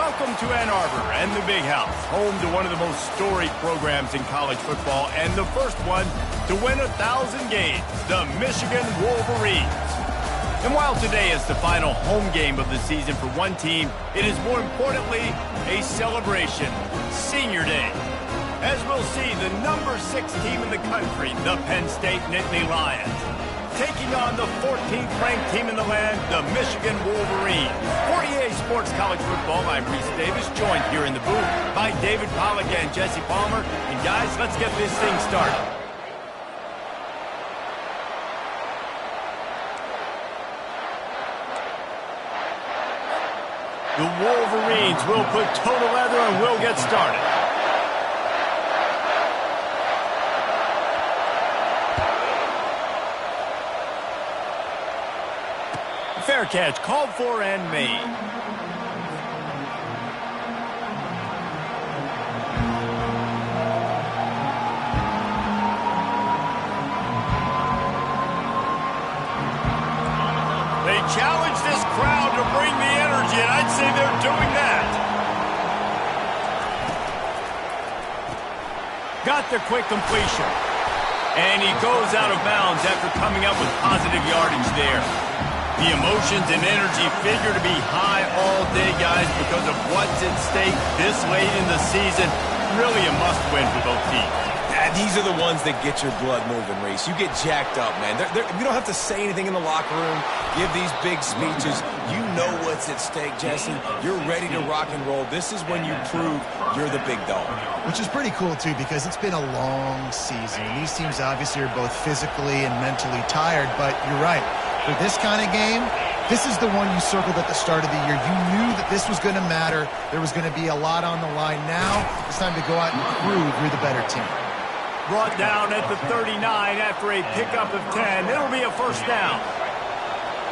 Welcome to Ann Arbor and the Big House, home to one of the most storied programs in college football and the first one to win 1,000 games, the Michigan Wolverines. And while today is the final home game of the season for one team, it is more importantly a celebration, Senior Day. As we'll see, the number 6 team in the country, the Penn State Nittany Lions, taking on the 14th ranked team in the land, the Michigan Wolverines. For EA Sports College Football, I'm Reese Davis, joined here in the booth by David Pollack and Jesse Palmer. And guys, let's get this thing started. The Wolverines will put total leather and will get started. Fair catch called for and made. They challenge this crowd to bring the energy, and I'd say they're doing that. Got the quick completion. And he goes out of bounds after coming up with positive yardage there. The emotions and energy figure to be high all day, guys, because of what's at stake this late in the season. Really a must-win for both teams. These are the ones that get your blood moving, Reese. You get jacked up, man. You don't have to say anything in the locker room, give these big speeches. You know what's at stake, Jesse. You're ready to rock and roll. This is when you prove you're the big dog. Which is pretty cool, too, because it's been a long season. And these teams obviously are both physically and mentally tired, but you're right. For this kind of game, this is the one you circled at the start of the year. You knew that this was going to matter. There was going to be a lot on the line. Now it's time to go out and prove you're the better team. Brought down at the 39 after a pickup of 10. It'll be a first down.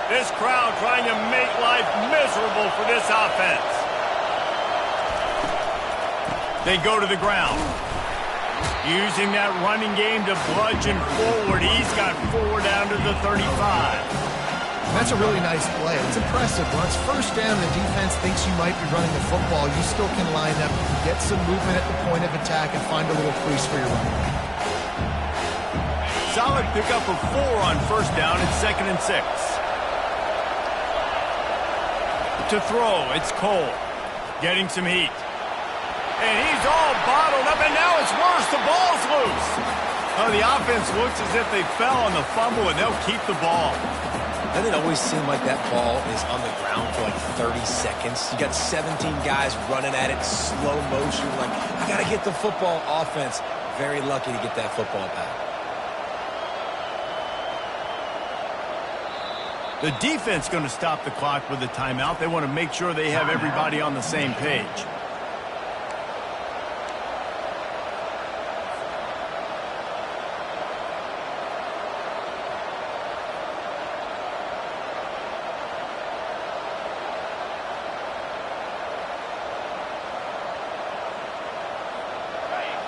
This crowd trying to make life miserable for this offense. They go to the ground. Using that running game to bludgeon forward. He's got 4 down to the 35. That's a really nice play. It's impressive. When it's first down, the defense thinks you might be running the football. You still can line up, get some movement at the point of attack, and find a little crease for your running back. Solid pickup of 4 on first down and 2nd and 6. To throw, it's Cole. Getting some heat. And he's all bottled up, and now it's worse. The ball's loose. Oh, the offense looks as if they fell on the fumble, and they'll keep the ball. Doesn't it always seem like that ball is on the ground for like 30 seconds? You got 17 guys running at it, slow motion. Like, I got to get the football. Offense, very lucky to get that football back. The defense going to stop the clock with a timeout. They want to make sure they have everybody on the same page.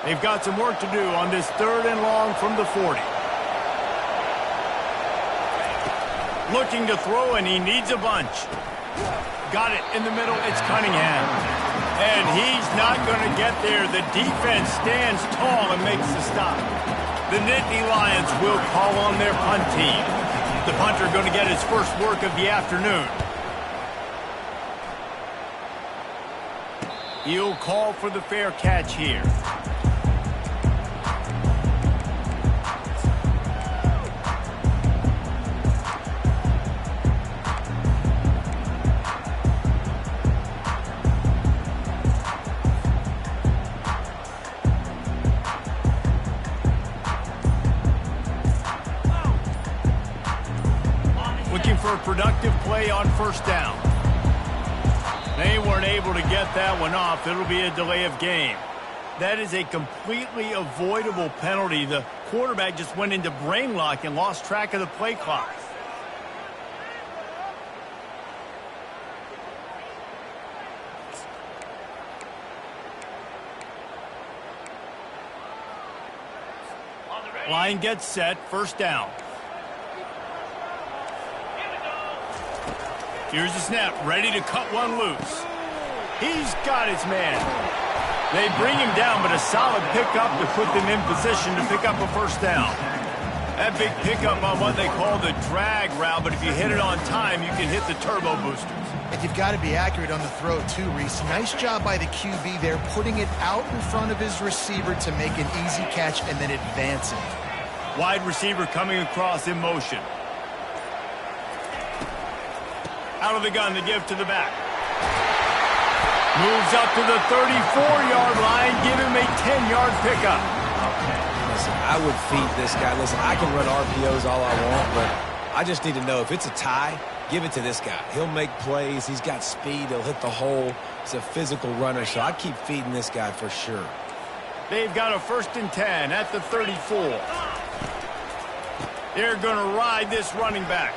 They've got some work to do on this 3rd and long from the 40. Looking to throw, and he needs a bunch. Got it in the middle. It's Cunningham. And he's not going to get there. The defense stands tall and makes the stop. The Nittany Lions will call on their punt team. The punter going to get his first work of the afternoon. He'll call for the fair catch here. For a productive play on first down. They weren't able to get that one off. It'll be a delay of game. That is a completely avoidable penalty. The quarterback just went into brain lock and lost track of the play clock. Line gets set, first down. Here's the snap, ready to cut one loose. He's got his man. They bring him down, but a solid pickup to put them in position to pick up a first down. That big pickup on what they call the drag route, but if you hit it on time, you can hit the turbo boosters. And you've got to be accurate on the throw, too, Reese. Nice job by the QB there, putting it out in front of his receiver to make an easy catch and then advancing. Wide receiver coming across in motion. Out of the gun to give to the back. Moves up to the 34-yard line. Give him a 10-yard pickup. Listen, I would feed this guy. Listen, I can run RPOs all I want, but I just need to know if it's a tie, give it to this guy. He'll make plays. He's got speed. He'll hit the hole. He's a physical runner, so I'd keep feeding this guy for sure. They've got a 1st and 10 at the 34. They're going to ride this running back.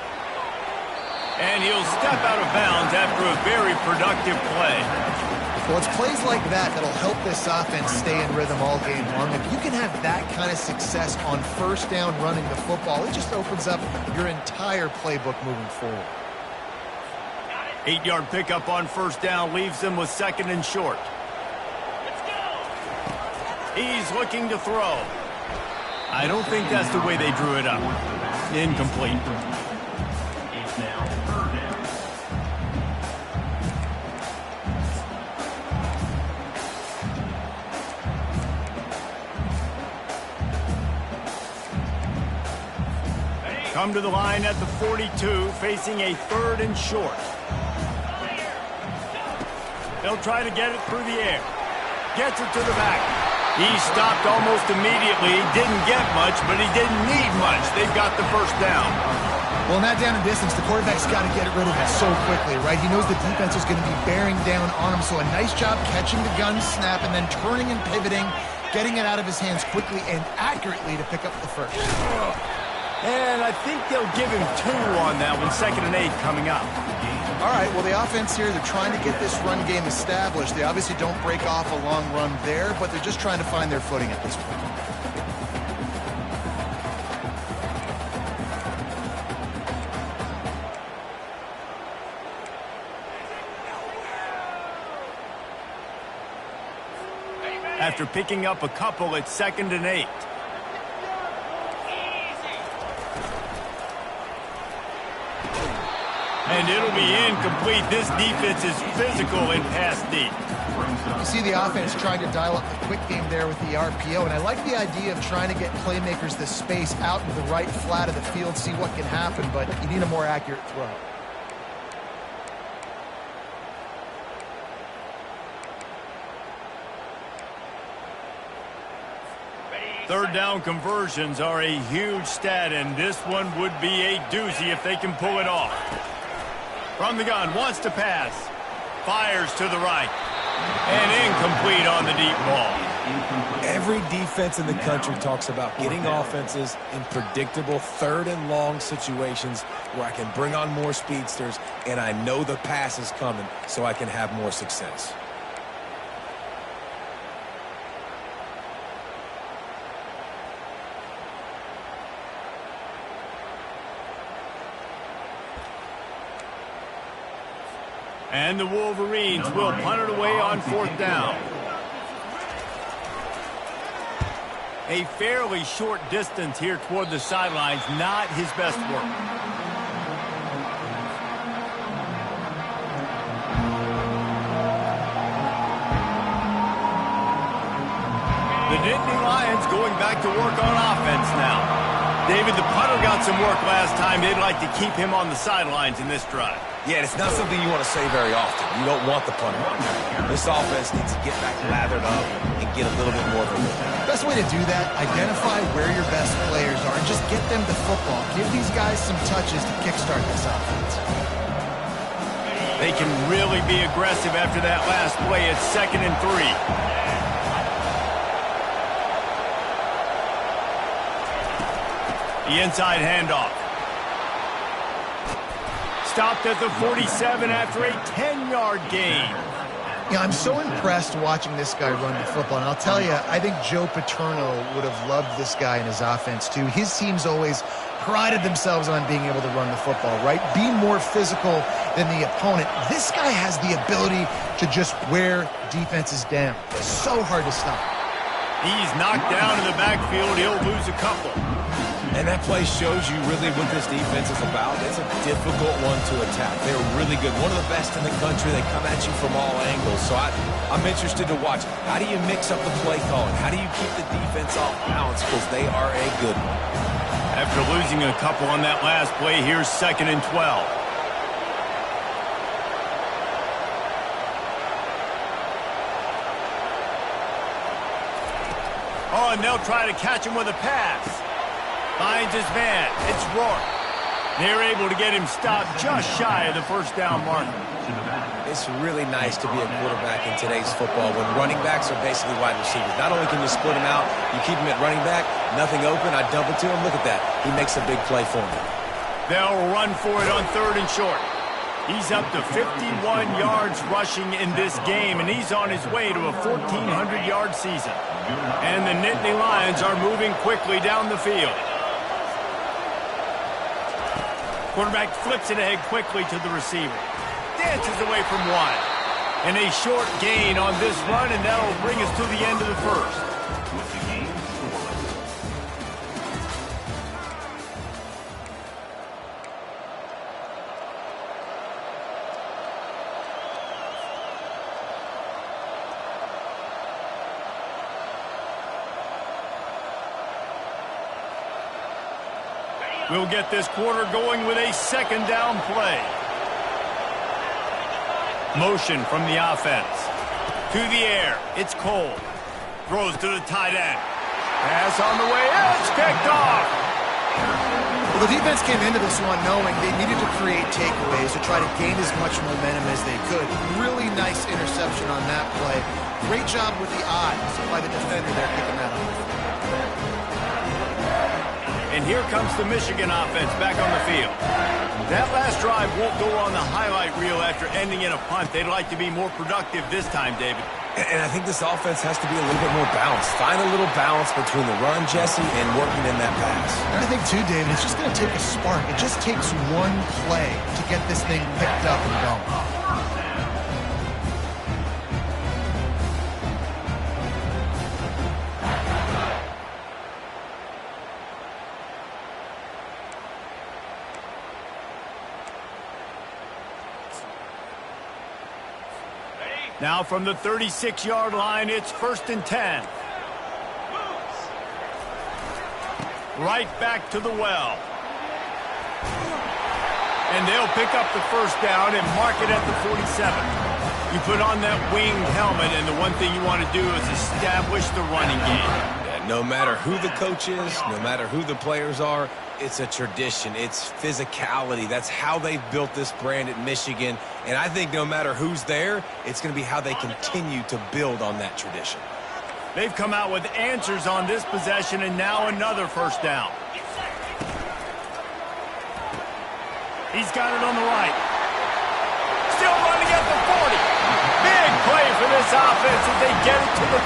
And he'll step out of bounds after a very productive play. Well, it's plays like that that'll help this offense stay in rhythm all game long. If you can have that kind of success on first down running the football, it just opens up your entire playbook moving forward. 8-yard pickup on first down leaves them with 2nd and short. He's looking to throw. I don't think that's the way they drew it up. Incomplete. Come to the line at the 42, facing a 3rd and short. They'll try to get it through the air. Gets it to the back. He stopped almost immediately. Didn't get much, but he didn't need much. They've got the first down. Well, in that down and distance, the quarterback's got to get rid of it so quickly, right? He knows the defense is going to be bearing down on him, so a nice job catching the gun snap and then turning and pivoting, getting it out of his hands quickly and accurately to pick up the first. And I think they'll give him 2 on that one, 2nd and 8 coming up. All right, well, the offense here, they're trying to get this run game established. They obviously don't break off a long run there, but they're just trying to find their footing at this point. After picking up a couple, it's 2nd and 8. And it'll be incomplete. This defense is physical in pass deep. You see the offense trying to dial up the quick game there with the RPO, and I like the idea of trying to get playmakers the space out into the right flat of the field, see what can happen, but you need a more accurate throw. Third down conversions are a huge stat, and this one would be a doozy if they can pull it off. From the gun, wants to pass. Fires to the right. And incomplete on the deep ball. Every defense in the country talks about getting offenses in predictable 3rd and long situations where I can bring on more speedsters and I know the pass is coming so I can have more success. And the Wolverines will punt it away on 4th down. A fairly short distance here toward the sidelines, not his best work. The Nittany Lions going back to work on offense now. David, the punter got some work last time. They'd like to keep him on the sidelines in this drive. Yeah, it's not something you want to say very often. You don't want the punter. This offense needs to get back lathered up and get a little bit more of a rhythm. Best way to do that, identify where your best players are and just get them the football. Give these guys some touches to kickstart this offense. They can really be aggressive after that last play. It's 2nd and 3. The inside handoff. Stopped at the 47 after a 10-yard gain. Yeah, I'm so impressed watching this guy run the football. And I'll tell you, I think Joe Paterno would have loved this guy in his offense, too. His teams always prided themselves on being able to run the football, right? Be more physical than the opponent. This guy has the ability to just wear defenses down. It's so hard to stop. He's knocked down in the backfield. He'll lose a couple. And that play shows you really what this defense is about. It's a difficult one to attack. They're really good. One of the best in the country. They come at you from all angles. So I'm interested to watch. How do you mix up the play calling? How do you keep the defense off balance? Because they are a good one. After losing a couple on that last play, here's 2nd and 12. Oh, and they'll try to catch him with a pass. Finds his man. It's Rourke. They're able to get him stopped just shy of the first down marker. It's really nice to be a quarterback in today's football when running backs are basically wide receivers. Not only can you split them out, you keep them at running back, nothing open, I dump it to him. Look at that. He makes a big play for me. They'll run for it on 3rd and short. He's up to 51 yards rushing in this game, and he's on his way to a 1,400-yard season. And the Nittany Lions are moving quickly down the field. Quarterback flips it ahead quickly to the receiver. Dances away from one. And a short gain on this run, and that'll bring us to the end of the first. We'll get this quarter going with a 2nd down play. Motion from the offense. To the air. It's Cole. Throws to the tight end. Pass on the way. It's picked off. Well, the defense came into this one knowing they needed to create takeaways to try to gain as much momentum as they could. Really nice interception on that play. Great job with the eyes by the defender there picking that up. And here comes the Michigan offense back on the field. That last drive won't go on the highlight reel after ending in a punt. They'd like to be more productive this time, David. And I think this offense has to be a little bit more balanced. Find a little balance between the run, Jesse, and working in that pass. And I think, too, David, it's just going to take a spark. It just takes one play to get this thing picked up and going. Now from the 36-yard line, it's 1st and 10. Right back to the well. And they'll pick up the first down and mark it at the 47. You put on that winged helmet, and the one thing you want to do is establish the running game. No matter who the coach is, no matter who the players are, it's a tradition. It's physicality. That's how they've built this brand at Michigan. And I think no matter who's there, it's going to be how they continue to build on that tradition. They've come out with answers on this possession, and now another first down. He's got it on the right. Still running at the 40. Big play for this offense as they get it to the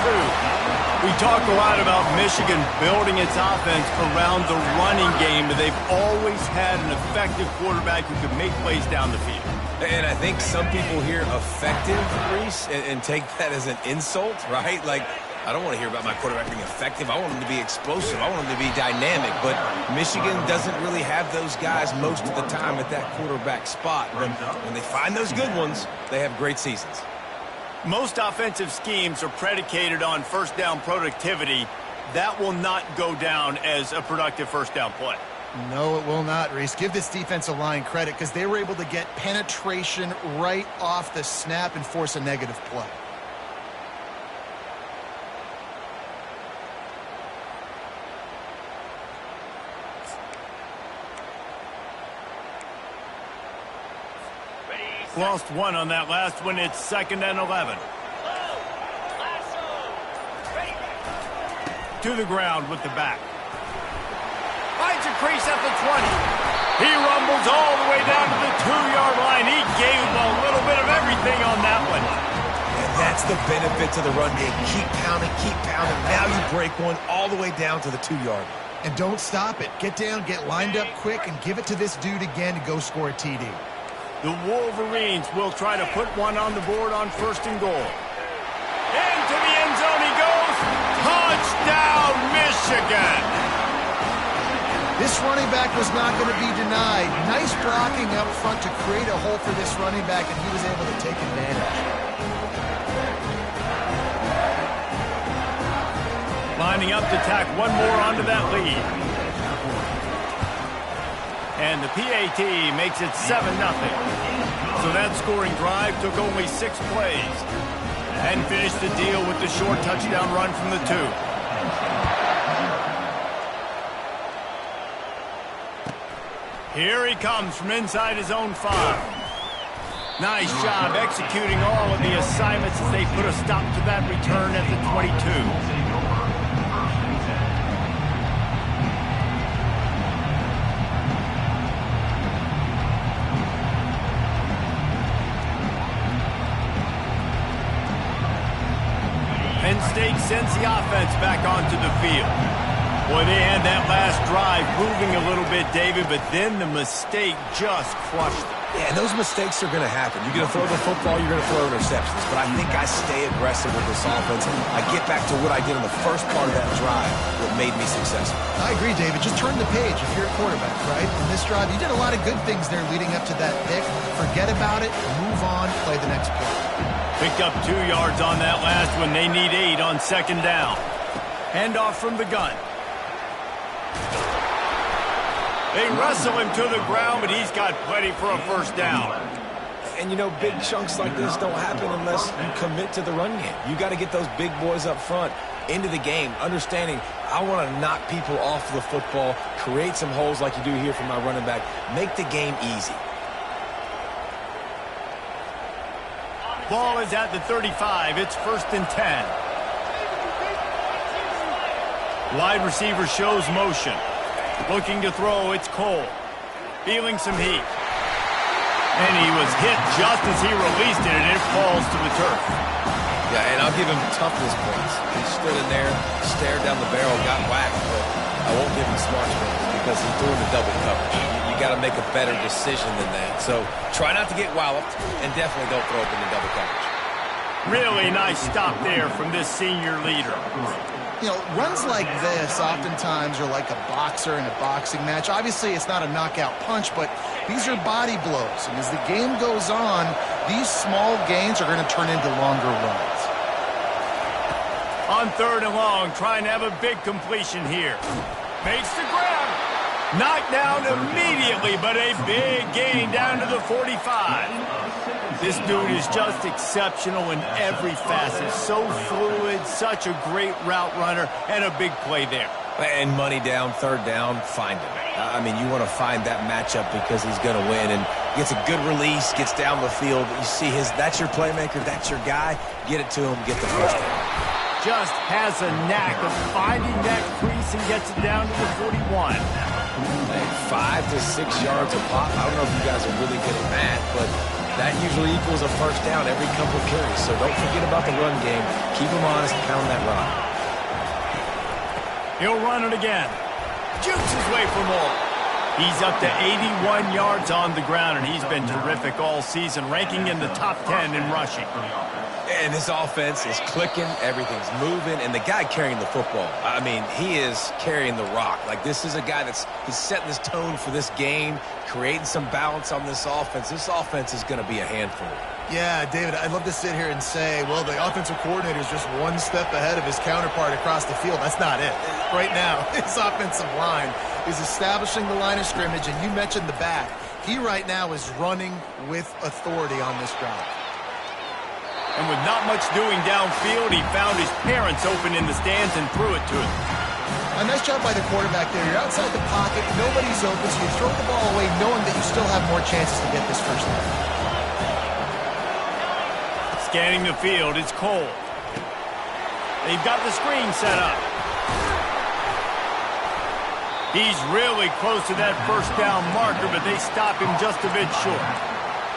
32. We talk a lot about Michigan building its offense around the running game, but they've always had an effective quarterback who can make plays down the field. And I think some people hear effective, Reese, and take that as an insult, right? Like, I don't want to hear about my quarterback being effective. I want him to be explosive. I want him to be dynamic. But Michigan doesn't really have those guys most of the time at that quarterback spot. But when they find those good ones, they have great seasons. Most offensive schemes are predicated on first down productivity. That will not go down as a productive first down play. No, it will not, Reese. Give this defensive line credit because they were able to get penetration right off the snap and force a negative play. Lost one on that last one. It's 2nd and 11. To the ground with the back. Finds a crease at the 20. He rumbles all the way down to the 2-yard line. He gave him a little bit of everything on that one. And that's the benefit to the run game. Keep pounding, keep pounding. Now you break one all the way down to the 2-yard line. And don't stop it. Get down, get lined up quick, and give it to this dude again to go score a TD. The Wolverines will try to put one on the board on 1st and goal. Into the end zone he goes. Touchdown, Michigan! This running back was not going to be denied. Nice blocking up front to create a hole for this running back, and he was able to take advantage. Lining up to tack one more onto that lead. And the PAT makes it 7-0. So that scoring drive took only 6 plays. And finished the deal with the short touchdown run from the 2. Here he comes from inside his own 5. Nice job executing all of the assignments as they put a stop to that return at the 22. Penn State sends the offense back onto the field. Boy, they had that last drive moving a little bit, David, but then the mistake just crushed them. Yeah, and those mistakes are going to happen. You're going to throw the football, you're going to throw interceptions. But I think I stay aggressive with this offense. I get back to what I did in the first part of that drive, what made me successful. I agree, David. Just turn the page if you're a quarterback, right? In this drive, you did a lot of good things there leading up to that pick. Forget about it, move on, play the next play. Picked up 2 yards on that last one. They need 8 on 2nd down. Handoff from the gun. They wrestle him to the ground, but he's got plenty for a 1st down. And, you know, big chunks like this don't happen unless you commit to the run game. You got to get those big boys up front into the game, understanding I want to knock people off the football, create some holes like you do here for my running back, make the game easy. Ball is at the 35. It's 1st and 10. Wide receiver shows motion. Looking to throw, it's Cole. Feeling some heat. And he was hit just as he released it, and it falls to the turf. Yeah, and I'll give him toughness points. He stood in there, stared down the barrel, got whacked, but I won't give him smarts points because he threw in the double coverage. You got to make a better decision than that. So try not to get walloped, and definitely don't throw up in the double coverage. Really nice stop there from this senior leader. You know, runs like this oftentimes are like a boxer in a boxing match. Obviously, it's not a knockout punch, but these are body blows. And as the game goes on, these small gains are going to turn into longer runs. On 3rd and long, trying to have a big completion here. Makes the grab. Knocked down immediately, but a big gain down to the 45. This dude is just exceptional in every facet. So fluid, such a great route runner, and a big play there. And money down, 3rd down, find him. I mean, you want to find that matchup because he's going to win. And gets a good release, gets down the field. You see that's your playmaker, that's your guy. Get it to him, get the 1st down. Just has a knack of finding that crease and gets it down to the 41. 5 to 6 yards a pop. I don't know if you guys are really good at that, but that usually equals a 1st down every couple of carries. So don't forget about the run game. Keep them honest, pound that rock. He'll run it again. Jukes his way for more. He's up to 81 yards on the ground, and he's been terrific all season, ranking in the top 10 in rushing. And this offense is clicking, everything's moving, and the guy carrying the football, I mean, he is carrying the rock. Like, this is a guy he's setting this tone for this game, creating some balance on this offense. This offense is going to be a handful. Yeah, David, I'd love to sit here and say, well, the offensive coordinator is just one step ahead of his counterpart across the field. That's not it. Right now, his offensive line is establishing the line of scrimmage, and you mentioned the back. He right now is running with authority on this drive. And with not much doing downfield, he found his parents open in the stands and threw it to him. A nice job by the quarterback there. You're outside the pocket, nobody's open, so you throw the ball away knowing that you still have more chances to get this 1st down. Scanning the field, it's Cole. They've got the screen set up. He's really close to that 1st down marker, but they stop him just a bit short.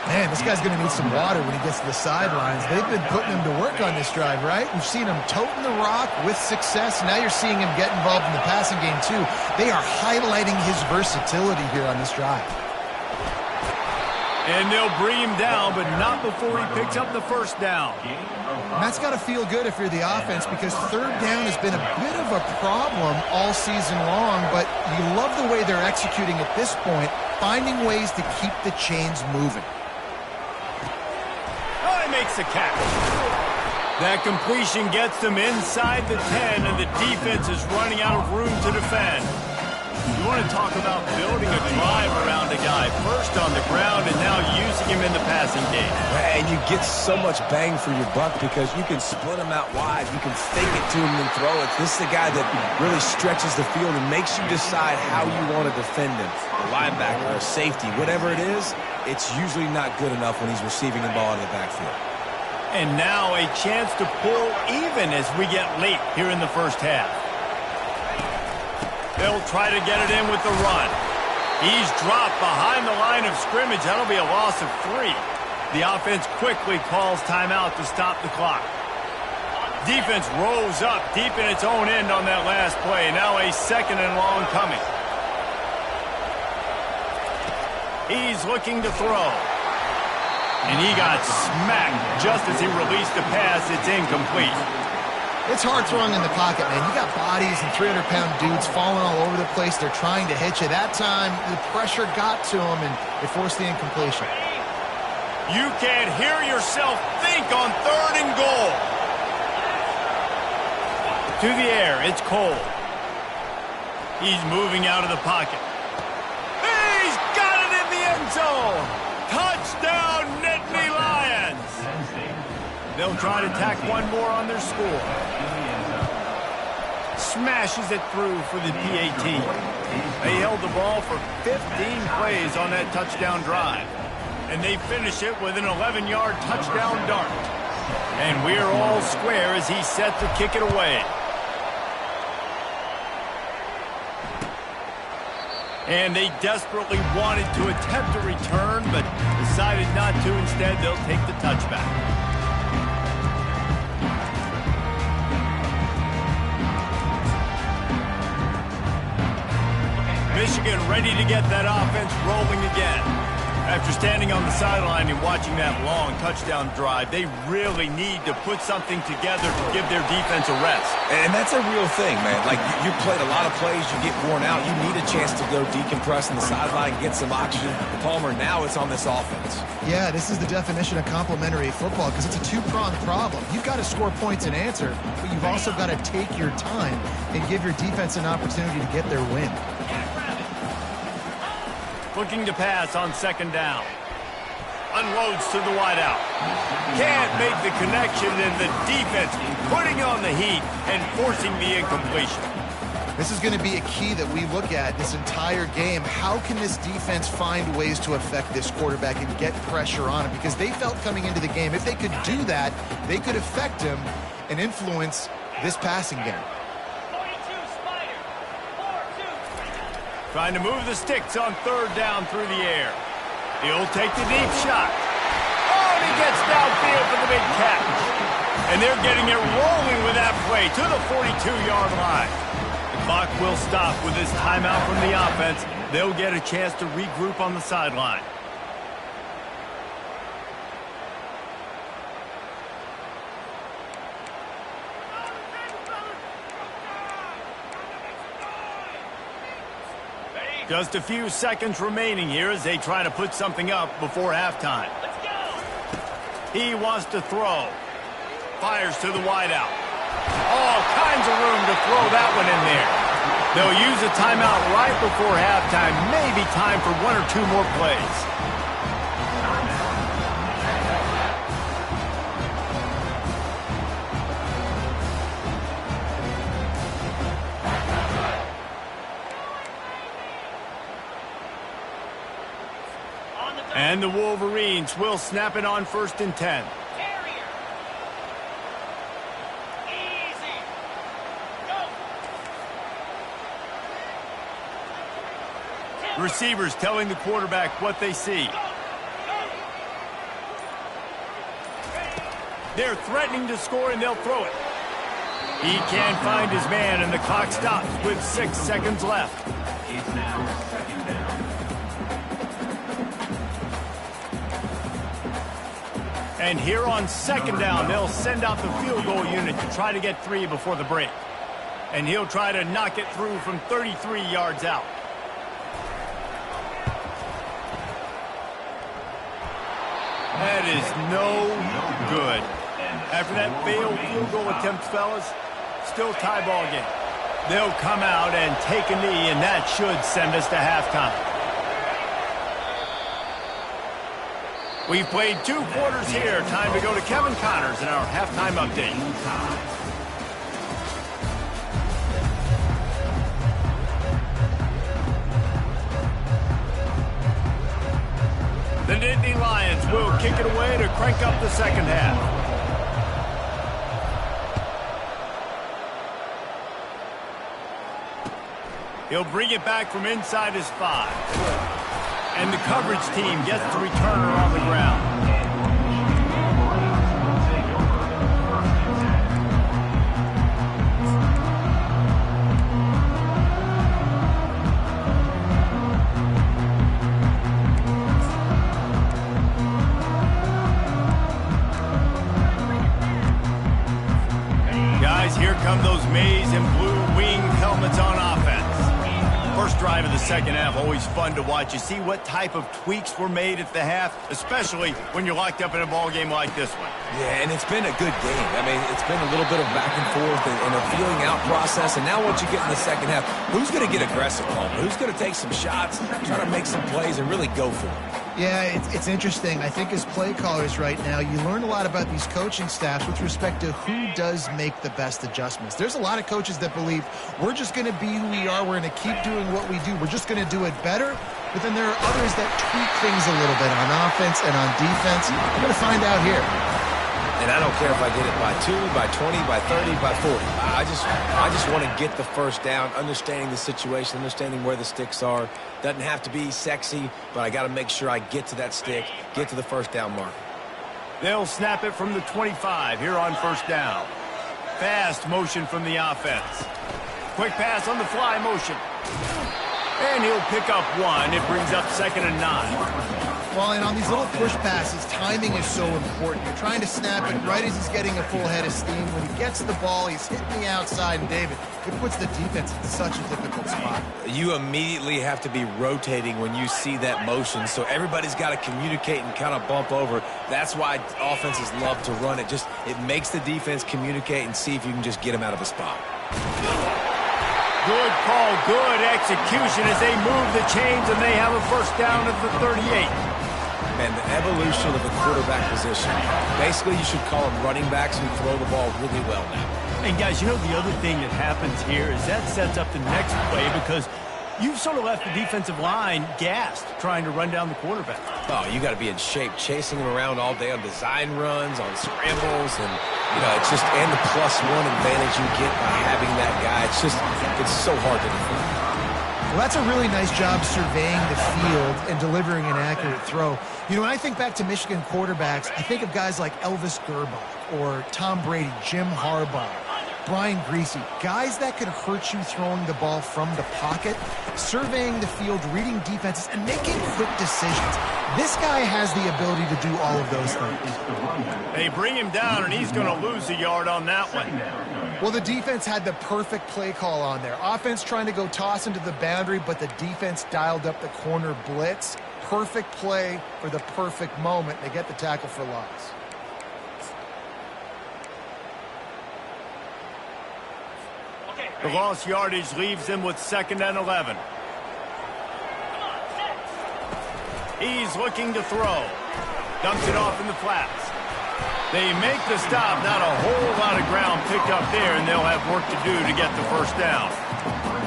Man, this guy's going to need some water when he gets to the sidelines. They've been putting him to work on this drive, right? We've seen him toting the rock with success. Now you're seeing him get involved in the passing game, too. They are highlighting his versatility here on this drive. And they'll bring him down, but not before he picks up the first down. And that's got to feel good if you're the offense, because third down has been a bit of a problem all season long, but you love the way they're executing at this point, finding ways to keep the chains moving. Oh, he makes the catch. That completion gets them inside the 10, and the defense is running out of room to defend. You want to talk about building a drive around a guy, first on the ground and now using him in the passing game. And you get so much bang for your buck because you can split him out wide. You can fake it to him and throw it. This is the guy that really stretches the field and makes you decide how you want to defend him. A linebacker, a safety, whatever it is, it's usually not good enough when he's receiving the ball in the backfield. And now a chance to pull even as we get late here in the first half. They'll try to get it in with the run. He's dropped behind the line of scrimmage. That'll be a loss of 3. The offense quickly calls timeout to stop the clock. Defense rolls up deep in its own end on that last play. Now a second and long coming. He's looking to throw. And he got smacked just as he released the pass. It's incomplete. It's hard throwing in the pocket, man. You got bodies and 300-pound dudes falling all over the place. They're trying to hit you. That time, the pressure got to them, and it forced the incompletion. You can't hear yourself think on third and goal. To the air, it's Cole. He's moving out of the pocket. He's got it in the end zone. Touchdown, Nittany Lions. They'll try to tack one more on their score. Smashes it through for the PAT. They held the ball for 15 plays on that touchdown drive. And they finish it with an 11-yard touchdown dart. And we're all square as he's set to kick it away. And they desperately wanted to attempt a return, but decided not to. Instead, they'll take the touchback. Michigan ready to get that offense rolling again. After standing on the sideline and watching that long touchdown drive, they really need to put something together to give their defense a rest. And that's a real thing, man. Like, you played a lot of plays, you get worn out, you need a chance to go decompress on the sideline, get some oxygen. Palmer, now it's on this offense. Yeah, this is the definition of complementary football, because it's a two-pronged problem. You've got to score points and answer, but you've also got to take your time and give your defense an opportunity to get their win. Looking to pass on second down. Unloads to the wideout. Can't make the connection, and the defense putting on the heat and forcing the incompletion. This is going to be a key that we look at this entire game. How can this defense find ways to affect this quarterback and get pressure on him? Because they felt coming into the game, if they could do that, they could affect him and influence this passing game. Trying to move the sticks on third down through the air. He'll take the deep shot. Oh, and he gets downfield for the big catch. And they're getting it rolling with that play to the 42-yard line. The clock will stop with this timeout from the offense. They'll get a chance to regroup on the sideline. Just a few seconds remaining here as they try to put something up before halftime. Let's go. He wants to throw. Fires to the wideout. All kinds of room to throw that one in there. They'll use a timeout right before halftime. Maybe time for one or two more plays. And the Wolverines will snap it on 1st and 10. Easy. Go. Receivers telling the quarterback what they see. They're threatening to score, and they'll throw it. He can't find his man, and the clock stops with 6 seconds left. It's now 2nd down. And here on second down, they'll send out the field goal unit to try to get 3 before the break. And he'll try to knock it through from 33 yards out. That is no good. After that failed field goal attempt, fellas, still tie ball game. They'll come out and take a knee, and that should send us to halftime. We've played 2 quarters here. Time to go to Kevin Connors in our halftime update. The Nittany Lions will kick it away to crank up the second half. He'll bring it back from inside his 5. And the coverage team gets the returner on the ground. Guys, here come those maize and blue wing helmets on offense. First drive of the second half, always fun to watch. You see what type of tweaks were made at the half, especially when you're locked up in a ball game like this one. Yeah, and it's been a good game. I mean, it's been a little bit of back and forth and a feeling out process. And now once you get in the second half, who's going to get aggressive, Coleman? Who's going to take some shots, try to make some plays, and really go for it? Yeah, it's interesting. I think as play callers right now, you learn a lot about these coaching staffs with respect to who does make the best adjustments. There's a lot of coaches that believe we're just going to be who we are. We're going to keep doing what we do. We're just going to do it better. But then there are others that tweak things a little bit on offense and on defense. We're going to find out here. And I don't care if I get it by 2, by 20, by 30, by 40. I just want to get the first down, understanding the situation, understanding where the sticks are. Doesn't have to be sexy, but I got to make sure I get to that stick, get to the first down mark. They'll snap it from the 25 here on first down. Fast motion from the offense. Quick pass on the fly motion. And he'll pick up 1. It brings up 2nd and 9. Well, and on these little push passes, timing is so important. You're trying to snap it right as he's getting a full head of steam. When he gets the ball, he's hitting the outside, and David, it puts the defense in such a difficult spot. You immediately have to be rotating when you see that motion, so everybody's got to communicate and kind of bump over. That's why offenses love to run it. It makes the defense communicate and see if you can just get him out of a spot. Good call, good execution as they move the chains, and they have a first down at the 38. And the evolution of the quarterback position. Basically, you should call them running backs who throw the ball really well now. And guys, you know the other thing that happens here is that sets up the next play because you've sort of left the defensive line gassed trying to run down the quarterback. Oh, you got to be in shape, chasing him around all day on design runs, on scrambles, and it's just and the +1 advantage you get by having that guy. It's so hard to defend. Well, that's a really nice job surveying the field and delivering an accurate throw. When I think back to Michigan quarterbacks, I think of guys like Elvis Gerbach or Tom Brady, Jim Harbaugh, Brian Griese, guys that could hurt you throwing the ball from the pocket, surveying the field, reading defenses, and making quick decisions. This guy has the ability to do all of those things. They bring him down, and he's going to lose a yard on that one. Well, the defense had the perfect play call on there. Offense trying to go toss into the boundary, but the defense dialed up the corner blitz. Perfect play for the perfect moment. They get the tackle for loss. The lost yardage leaves them with 2nd and 11. He's looking to throw. Dumps it off in the flats. They make the stop. Not a whole lot of ground picked up there, and they'll have work to do to get the first down.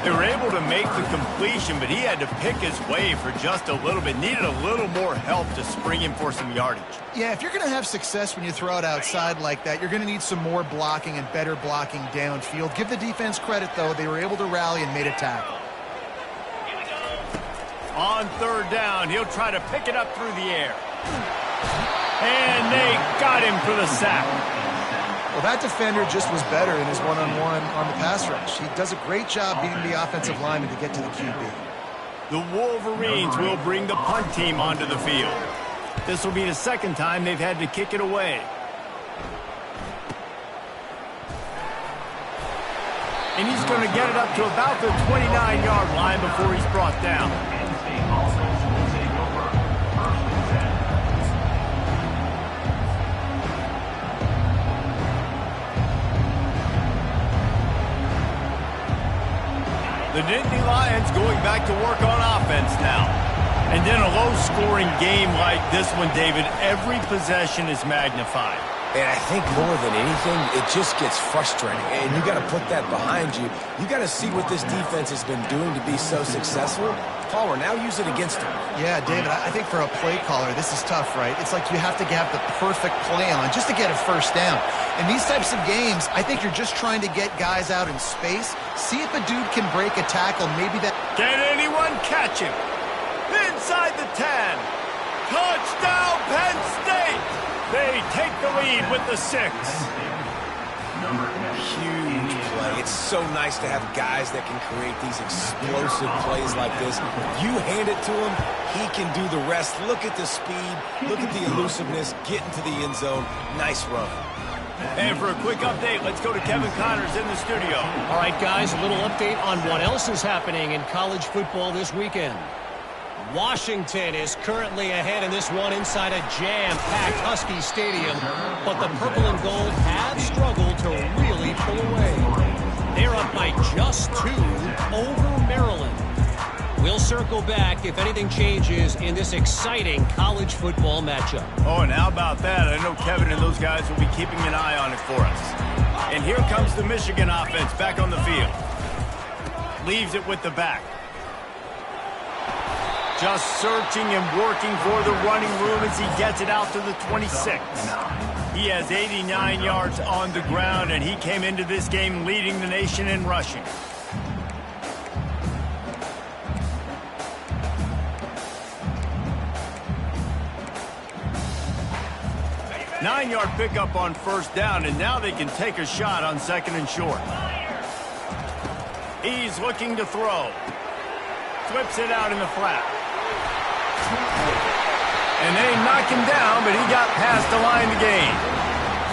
They were able to make the completion, but he had to pick his way for just a little bit. Needed a little more help to spring him for some yardage. Yeah, if you're going to have success when you throw it outside like that, you're going to need some more blocking and better blocking downfield. Give the defense credit, though. They were able to rally and made a tackle. On 3rd down, he'll try to pick it up through the air. And they got him for the sack. Well, that defender just was better in his one-on-one on the pass rush. He does a great job beating the offensive lineman to get to the QB. The Wolverines will bring the punt team onto the field. This will be the second time they've had to kick it away. And he's going to get it up to about the 29-yard line before he's brought down. The Nittany Lions going back to work on offense now. And in a low-scoring game like this one, David, every possession is magnified. And I think more than anything, it just gets frustrating. And you got to put that behind you. You got to see what this defense has been doing to be so successful. Palmer, now use it against him. Yeah, David, I think for a play caller, this is tough, right? It's like you have to have the perfect play on just to get a first down. In these types of games, I think you're just trying to get guys out in space, see if a dude can break a tackle, maybe that... Can anyone catch him? Inside the 10. Touchdown, Penn State! They take the lead with the 6. Huge play. It's so nice to have guys that can create these explosive plays like this. You hand it to him, he can do the rest. Look at the speed. Look at the elusiveness. Get into the end zone. Nice run. And for a quick update, let's go to Kevin Connors in the studio. All right, guys, a little update on what else is happening in college football this weekend. Washington is currently ahead in this one inside a jam-packed Husky Stadium, but the purple and gold have struggled to really pull away. They're up by just 2 over Maryland. We'll circle back if anything changes in this exciting college football matchup. Oh, and how about that? I know Kevin and those guys will be keeping an eye on it for us. And here comes the Michigan offense back on the field. Leaves it with the back. Just searching and working for the running room as he gets it out to the 26. He has 89 yards on the ground, and he came into this game leading the nation in rushing. Nine-yard pickup on first down, and now they can take a shot on second and short. He's looking to throw. Flips it out in the flat. And they knock him down, but he got past the line to gain.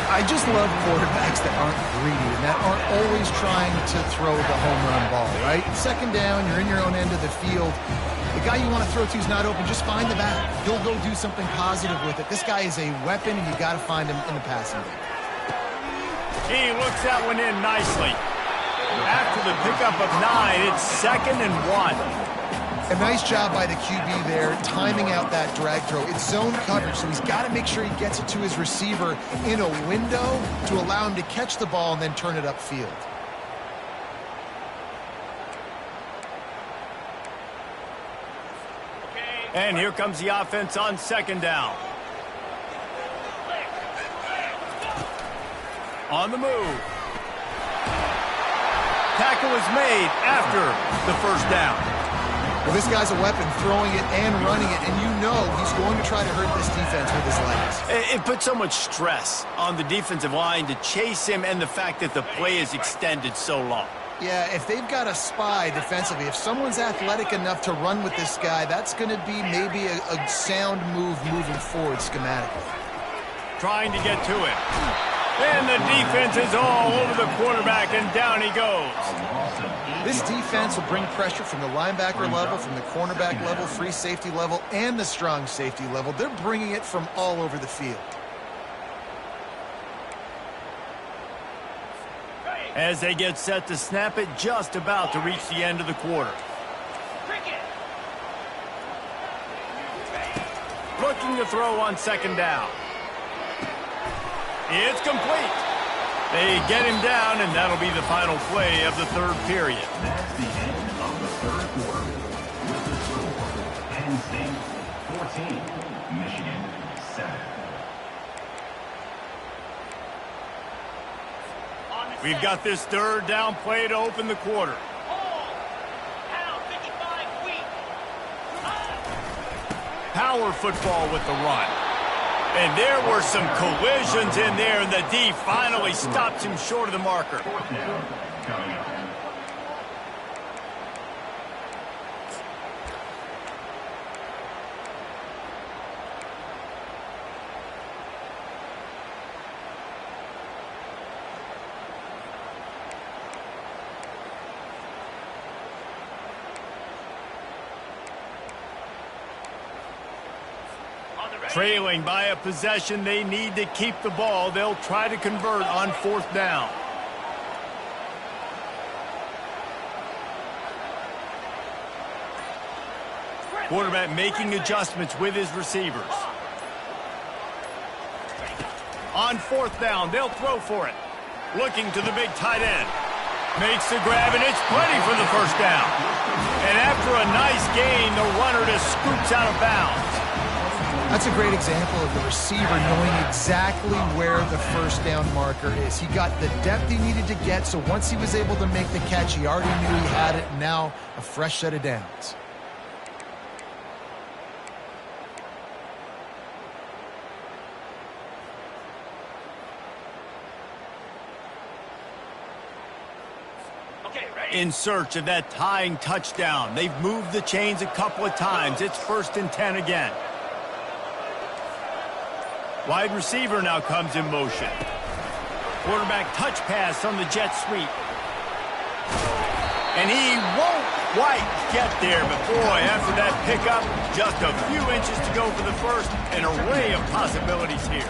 I just love quarterbacks that aren't greedy and that aren't always trying to throw the home run ball, right? Second down, you're in your own end of the field. The guy you want to throw to is not open. Just find the back. He'll go do something positive with it. This guy is a weapon, and you got to find him in the passing game. He looks that one in nicely. After the pickup of 9, it's 2nd and 1. A nice job by the QB there, timing out that drag throw. It's zone coverage, so he's got to make sure he gets it to his receiver in a window to allow him to catch the ball and then turn it upfield. And here comes the offense on second down. On the move. Tackle is made after the first down. Well, this guy's a weapon, throwing it and running it, and you know he's going to try to hurt this defense with his legs. It puts so much stress on the defensive line to chase him and the fact that the play is extended so long. Yeah, if they've got a spy defensively, if someone's athletic enough to run with this guy, that's going to be maybe a sound move moving forward schematically. Trying to get to it. And the defense is all over the quarterback, and down he goes. This defense will bring pressure from the linebacker level, from the cornerback level, free safety level, and the strong safety level. They're bringing it from all over the field. As they get set to snap it, just about to reach the end of the quarter. Looking to throw on second down. It's complete. They get him down, and that'll be the final play of the third period. That's the end of the third quarter. With the score, Penn State 14, Michigan 7. We've got this third down play to open the quarter. Power football with the run. And there were some collisions in there, and the D finally stops him short of the marker. Fourth down coming up. Trailing by a possession, they need to keep the ball. They'll try to convert on 4th down. Quarterback making adjustments with his receivers. On 4th down, they'll throw for it. Looking to the big tight end. Makes the grab, and it's plenty for the 1st down. And after a nice gain, the runner just scoops out of bounds. That's a great example of the receiver knowing exactly where the 1st down marker is. He got the depth he needed to get, so once he was able to make the catch, he already knew he had it, and now a fresh set of downs. In search of that tying touchdown. They've moved the chains a couple of times. It's 1st and 10 again. Wide receiver now comes in motion. Quarterback touch pass on the jet sweep. And he won't quite get there, but boy, after that pickup, just a few inches to go for the 1st. An array of possibilities here.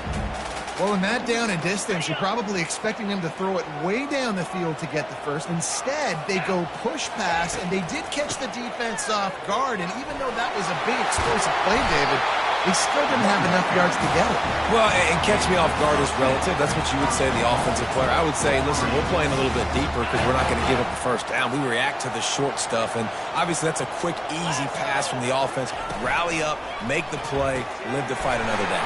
Well, in that down and distance, you're probably expecting them to throw it way down the field to get the 1st. Instead, they go push pass, and they did catch the defense off guard. And even though that was a big explosive play, David, they still didn't have enough yards to get it. Well, and catch me off guard is relative. That's what you would say to the offensive player. I would say, listen, we're playing a little bit deeper because we're not going to give up the 1st down. We react to the short stuff, and obviously that's a quick, easy pass from the offense. Rally up, make the play, live to fight another day.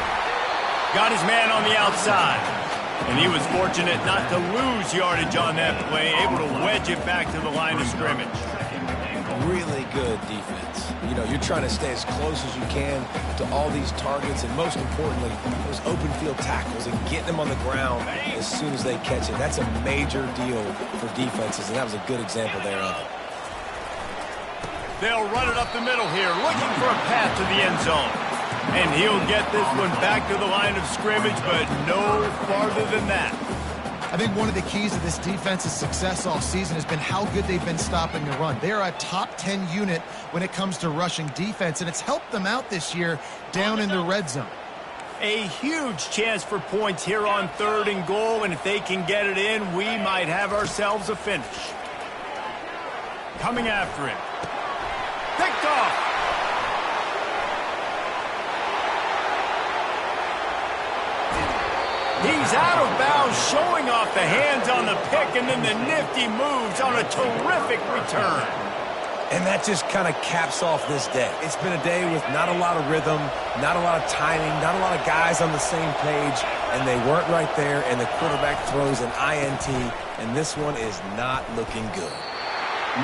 Got his man on the outside. And he was fortunate not to lose yardage on that play, able to wedge it back to the line of scrimmage. Really good defense. You know, you're trying to stay as close as you can to all these targets, and most importantly, those open field tackles and getting them on the ground as soon as they catch it. That's a major deal for defenses, and that was a good example there of it. They'll run it up the middle here, looking for a path to the end zone. And he'll get this one back to the line of scrimmage, but no farther than that. I think one of the keys to this defense's success all season has been how good they've been stopping the run. They're a top 10 unit when it comes to rushing defense, and it's helped them out this year down in the red zone. A huge chance for points here on 3rd and goal, and if they can get it in, we might have ourselves a finish. Coming after him. Picked off. He's out of bounds, showing off the hands on the pick, and then the nifty moves on a terrific return. And that just kind of caps off this day. It's been a day with not a lot of rhythm, not a lot of timing, not a lot of guys on the same page, and they weren't right there, and the quarterback throws an INT, and this one is not looking good.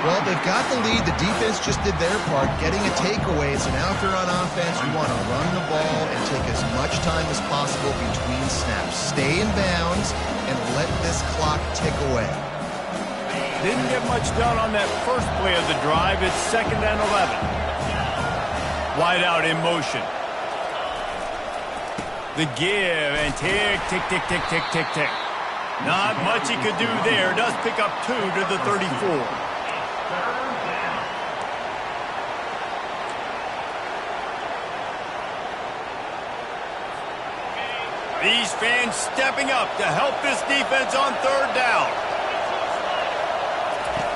Well, they've got the lead. The defense just did their part, getting a takeaway. So now if they're on offense, you want to run the ball and take as much time as possible between snaps. Stay in bounds and let this clock tick away. Didn't get much done on that first play of the drive. It's 2nd and 11. Wide out in motion. The give and tick, tick, tick, tick, tick, tick, tick. Not much he could do there. Does pick up 2 to the 34. These fans stepping up to help this defense on 3rd down.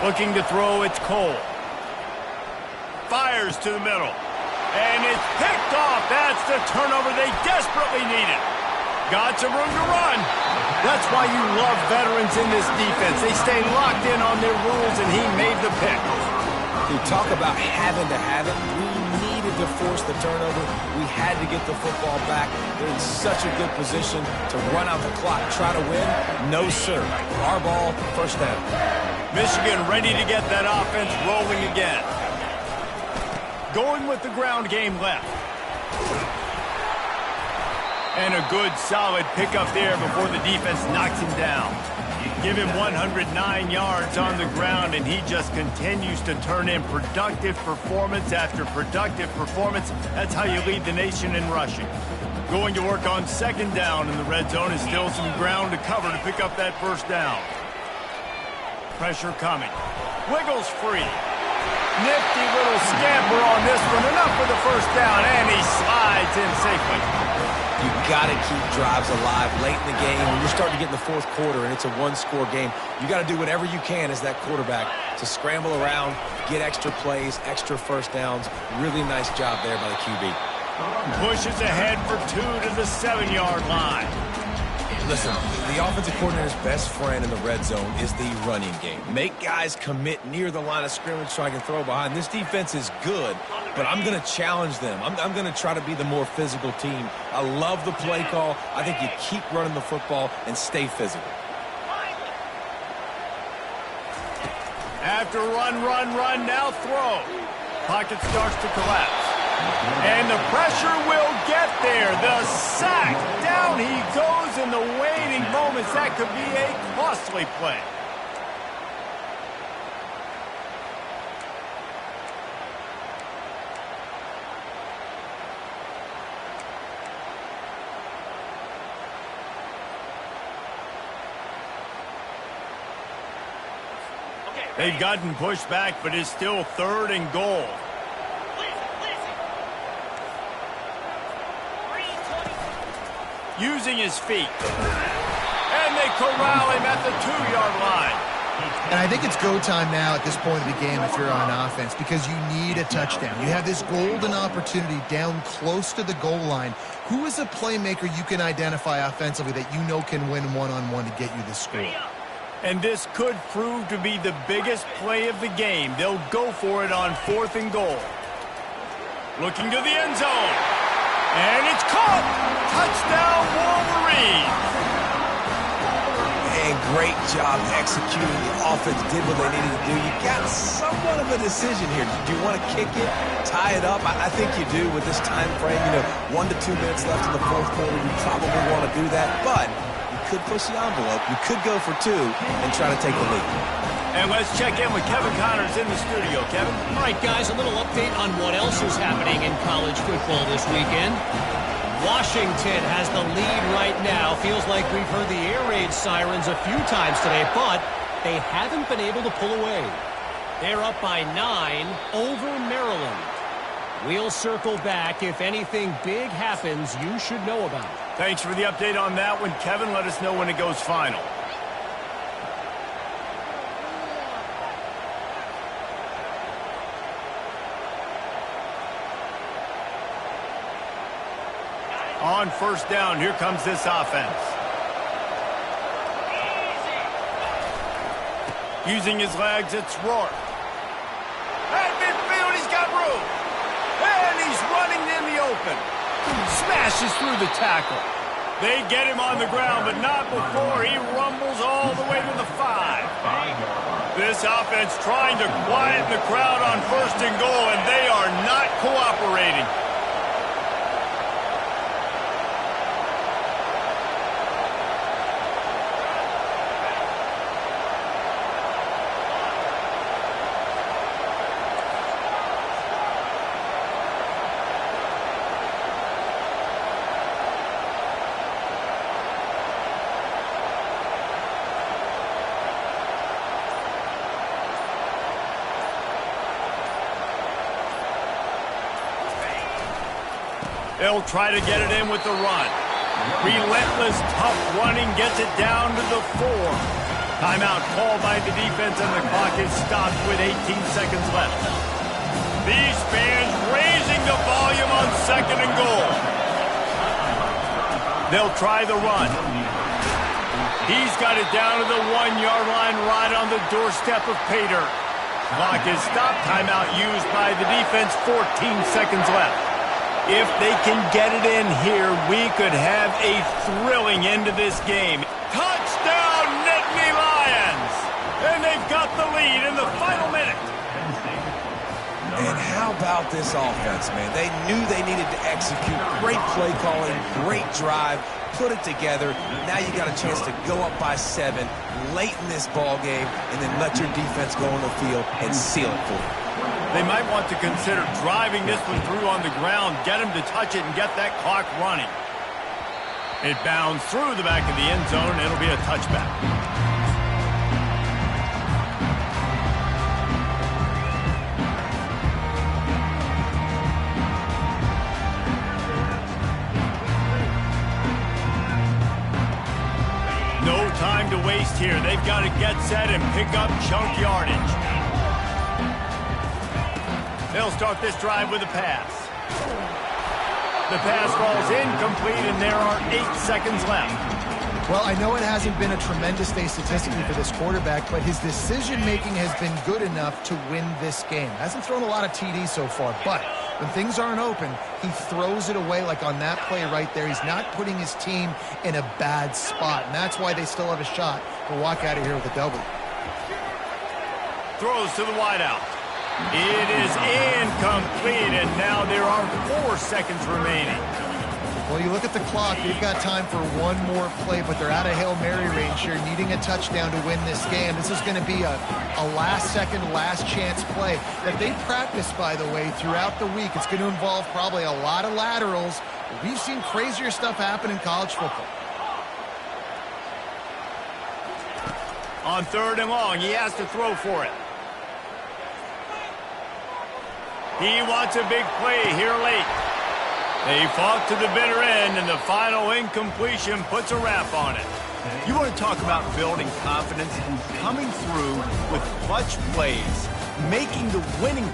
Looking to throw, it's Cole. Fires to the middle. And it's picked off. That's the turnover they desperately needed. Got some room to run. That's why you love veterans in this defense. They stay locked in on their rules, and he made the pick. You talk about having to have it. We needed to force the turnover. We had to get the football back. They're in such a good position to run out the clock, try to win. No, sir. Our ball, 1st down. Michigan ready to get that offense rolling again. Going with the ground game left. And a good, solid pickup there before the defense knocks him down. Give him 109 yards on the ground, and he just continues to turn in productive performance after productive performance. That's how you lead the nation in rushing. Going to work on 2nd down in the red zone is still some ground to cover to pick up that 1st down. Pressure coming. Wiggles free. Nifty little scamper on this one. Enough for the 1st down, and he slides in safely. got to keep drives alive late in the game. When you're starting to get in the fourth quarter and it's a one-score game, you got to do whatever you can as that quarterback to scramble around, get extra plays, extra first downs. Really nice job there by the QB. Pushes ahead for 2 to the 7-yard line. Listen, the offensive coordinator's best friend in the red zone is the running game. Make guys commit near the line of scrimmage so I can throw behind. This defense is good, but I'm going to challenge them. I'm going to try to be the more physical team. I love the play call. I think you keep running the football and stay physical. After run, now throw. Pocket starts to collapse. And the pressure will get there. The sack. Down he goes in the waiting moments. That could be a costly play. They've gotten pushed back, but it's still 3rd and goal. Using his feet. And they corral him at the 2-yard line. And I think it's go time now at this point of the game if you're on offense, because you need a touchdown. You have this golden opportunity down close to the goal line. Who is a playmaker you can identify offensively that you know can win one-on-one to get you the score? And this could prove to be the biggest play of the game. They'll go for it on 4th and goal. Looking to the end zone. And it's caught! Touchdown, Wolverine! And great job executing. The offense did what they needed to do. You got somewhat of a decision here. Do you want to kick it, tie it up? I think you do with this time frame. 1 to 2 minutes left in the fourth quarter. You probably want to do that, but you could push the envelope. You could go for 2 and try to take the lead. And let's check in with Kevin Connors in the studio. Kevin? All right, guys, a little update on what else is happening in college football this weekend. Washington has the lead right now. Feels like we've heard the air raid sirens a few times today, but they haven't been able to pull away. They're up by 9 over Maryland. We'll circle back. If anything big happens, you should know about it. Thanks for the update on that one, Kevin. Let us know when it goes final. On 1st down, here comes this offense. Using his legs, it's Rourke. At midfield, he's got room. And he's running in the open. Smashes through the tackle. They get him on the ground, but not before he rumbles all the way to the 5. This offense trying to quieten the crowd on 1st and goal, and they are not cooperating. They'll try to get it in with the run. Relentless, tough running gets it down to the 4. Timeout called by the defense, and the clock is stopped with 18 seconds left. These fans raising the volume on 2nd and goal. They'll try the run. He's got it down to the 1-yard line right on the doorstep of Pater. Clock is stopped. Timeout used by the defense. 14 seconds left. If they can get it in here, we could have a thrilling end to this game. Touchdown, Nittany Lions! And they've got the lead in the final minute. And how about this offense, man? They knew they needed to execute. Great play calling, great drive, put it together. Now you got a chance to go up by 7 late in this ball game and then let your defense go on the field and seal it for you. They might want to consider driving this one through on the ground, get him to touch it, and get that clock running. It bounds through the back of the end zone, and it'll be a touchback. faced here. They've got to get set and pick up chunk yardage. They'll start this drive with a pass. The pass falls incomplete, and there are 8 seconds left. Well, I know it hasn't been a tremendous day statistically for this quarterback, but his decision-making has been good enough to win this game. Hasn't thrown a lot of TDs so far, but when things aren't open, he throws it away like on that play right there. He's not putting his team in a bad spot, and that's why they still have a shot to walk out of here with a double. Throws to the wideout. It is incomplete, and now there are 4 seconds remaining. Well, you look at the clock, they've got time for one more play, but they're out of Hail Mary range here, needing a touchdown to win this game. This is going to be a last-second, last-chance play that they practice, by the way, throughout the week. It's going to involve probably a lot of laterals. We've seen crazier stuff happen in college football. On 3rd and long, he has to throw for it. He wants a big play here late. They fought to the bitter end, and the final incompletion puts a wrap on it. You want to talk about building confidence? Coming through with clutch plays, making the winning